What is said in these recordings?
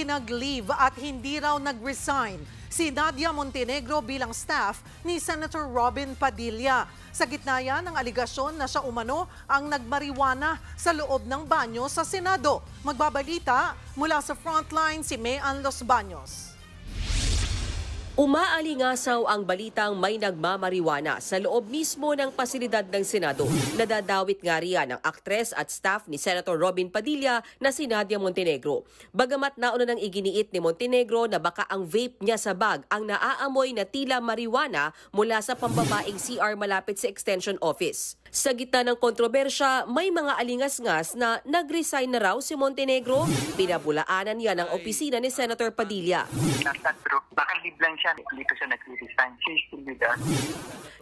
Pinag-leave at hindi raw nag-resign si Nadia Montenegro bilang staff ni Senator Robin Padilla. Sa gitna yan ng aligasyon na siya umano ang nagmariwana sa loob ng banyo sa Senado. Magbabalita mula sa frontline si Mayan Los Baños. Umaalingasaw ang balitang may nagmamariwana sa loob mismo ng pasilidad ng Senado. Nadadawit nga riyan ang aktres at staff ni Senator Robin Padilla na si Nadia Montenegro. Bagamat nauna nang iginiit ni Montenegro na baka ang vape niya sa bag ang naaamoy na tila mariwana mula sa pambabaing CR malapit sa Extension Office. Sa gitna ng kontrobersya, may mga alingas-ngas na nag-resign na raw si Montenegro. Pinabulaanan niya ng opisina ni Senator Padilla. Baka leave lang siya, dito siya nag-resign. She's still with us.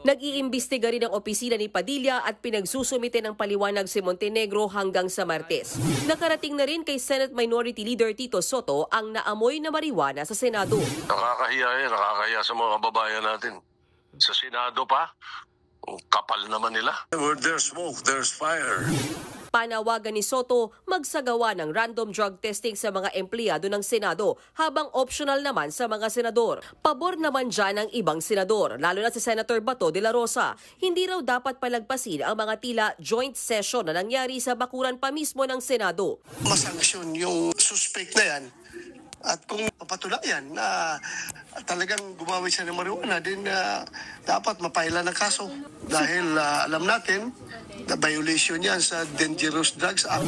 Nag-iimbestiga rin ang opisina ni Padilla at pinagsusumite ng paliwanag si Montenegro hanggang sa Martes. Nakarating na rin kay Senate Minority Leader Tito Soto ang naamoy na mariwana sa Senado. Nakakahiya sa mga kababayan natin. Sa Senado pa, kapal naman nila. Where there's smoke, there's fire. Panawagan ni Soto magsagawa ng random drug testing sa mga empleyado ng Senado habang optional naman sa mga senador. Pabor naman dyan ang ibang senador, lalo na si Senator Bato de la Rosa. Hindi raw dapat palagpasin ang mga tila joint session na nangyari sa bakuran pa mismo ng Senado. Masanksyon yung suspect na yan. At kung papatunayan na talagang gumawa siya ng marijuana, din dapat mapaila ng kaso. Dahil alam natin na violation yan sa Dangerous Drugs Act.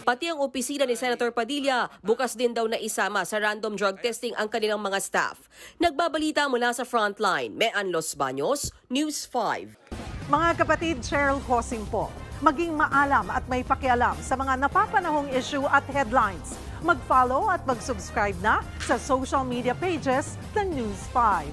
Pati ang opisina ni Senator Padilla, bukas din daw na isama sa random drug testing ang kanilang mga staff. Nagbabalita mula sa frontline, Mayan Los Baños, News 5. Mga kapatid, Cheryl Cosing po. Maging maalam at may pakialam sa mga napapanahong issue at headlines. Mag-follow at mag-subscribe na sa social media pages ng News 5.